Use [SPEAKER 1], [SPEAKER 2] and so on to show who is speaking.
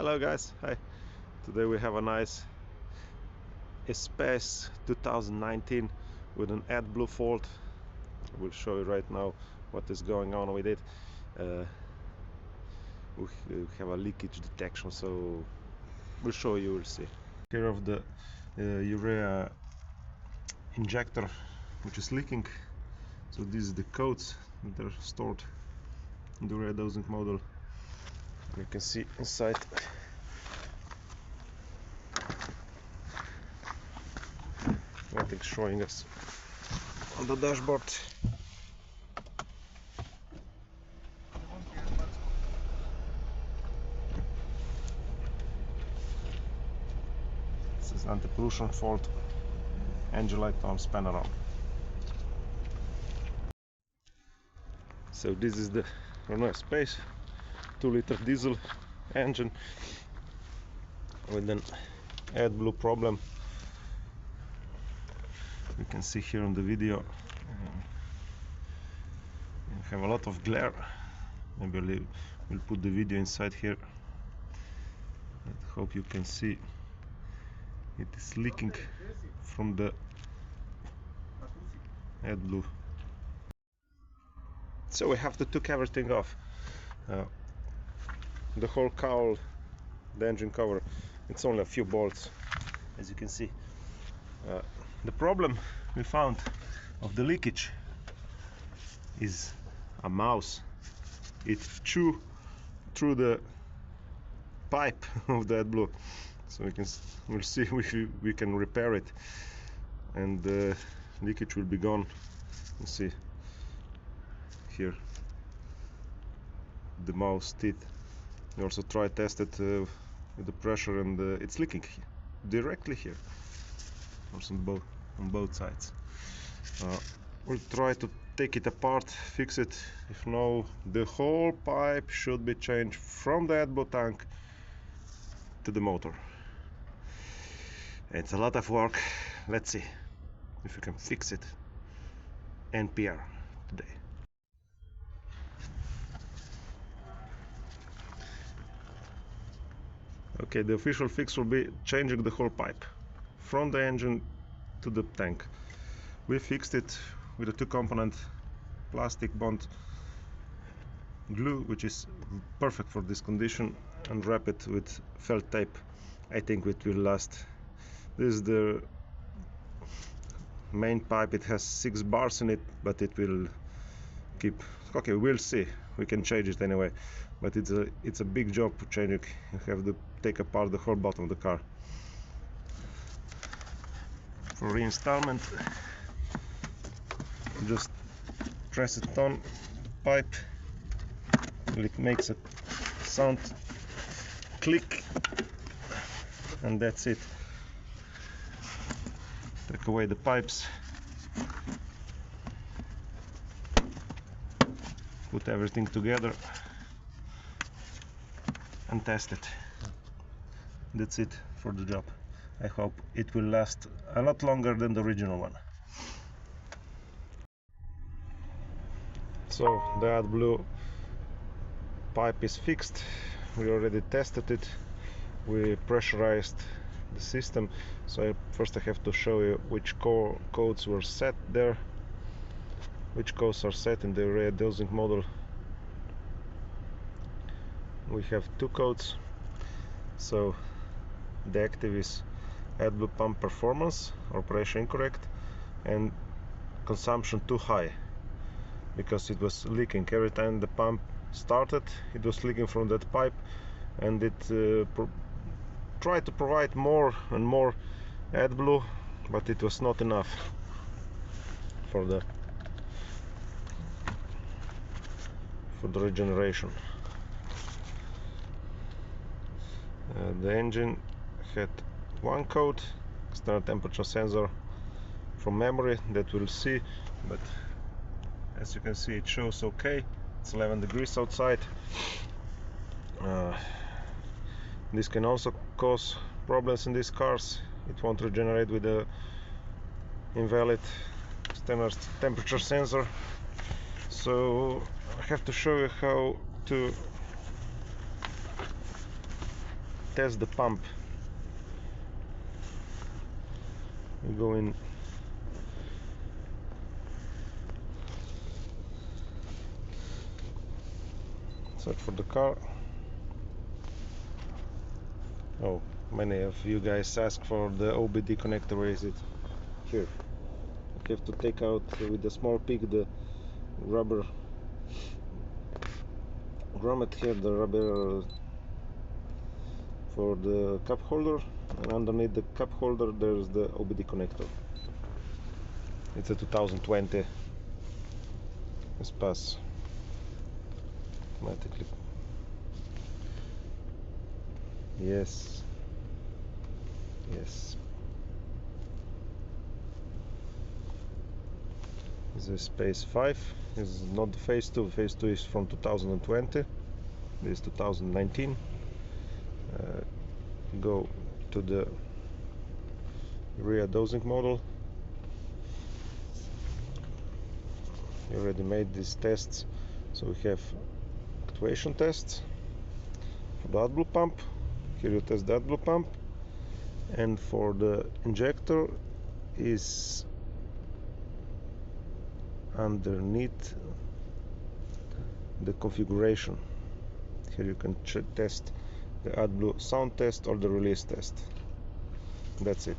[SPEAKER 1] Hello guys, hi. Today we have a nice Espace 2019 with an AdBlue fault. We'll show you right now what is going on with it. We have a leakage detection, so we'll show you, we'll see. Here of the urea injector, which is leaking. So this is the codes that are stored in the urea dosing model. You can see inside. Nothing's showing us on the dashboard. This is anti-pollution fault, engine light on, spanner on. So this is the Renault Espace 2-liter diesel engine with an AdBlue problem. You can see here on the video you have a lot of glare. Maybe we'll put the video inside here. I hope you can see it is leaking from the AdBlue. So we have to take everything off. The whole cowl, the engine cover, it's only a few bolts, as you can see. The problem we found of the leakage is a mouse. It chewed through the pipe of the AdBlue, so we'll see if we can repair it, and the leakage will be gone. You see here the mouse teeth. We also try test it with the pressure, and it's leaking directly here, also on both sides. We'll try to take it apart, fix it. If no, the whole pipe should be changed from the AdBlue tank to the motor. It's a lot of work. Let's see if we can fix it. NPR today. Okay, the official fix will be changing the whole pipe from the engine to the tank. We fixed it with a 2-component plastic bond glue, which is perfect for this condition, and wrap it with felt tape. I think it will last. This is the main pipe. It has 6 bars in it, but it will keep. Okay, we'll see. We can change it anyway, but it's a big job to change it. You have to take apart the whole bottom of the car. For reinstallment, just press it on pipe, it makes a sound click, and that's it. Take away the pipes, put everything together and test it. That's it for the job. I hope it will last a lot longer than the original one. So the AdBlue pipe is fixed. We already tested it. We pressurized the system. So first I have to show you which codes were set there, which codes are set in the urea dosing model. We have 2 codes. So the active is AdBlue pump performance, operation incorrect, and consumption too high, because it was leaking every time the pump started. It was leaking from that pipe, and it tried to provide more and more AdBlue, but it was not enough for the regeneration. The engine had 1 code, external temperature sensor from memory, that we'll see, but as you can see it shows okay. It's 11 degrees outside. This can also cause problems in these cars. It won't regenerate with the invalid standard temperature sensor. So I have to show you how to test the pump, we go in search for the car. Oh, many of you guys ask for the OBD connector. Where is it? Here. You have to take out with a small pick the rubber grommet here, the rubber for the cup holder, and underneath the cup holder there's the OBD connector. It's a 2020 Espace automatically. Yes. This is Space V. This is not the Phase 2. Phase 2 is from 2020. This is 2019. Go to the urea dosing model. We already made these tests. So we have actuation tests for the AdBlue pump. Here you test the AdBlue pump, and for the injector is underneath the configuration. Here you can test the AdBlue sound test or the release test. That's it.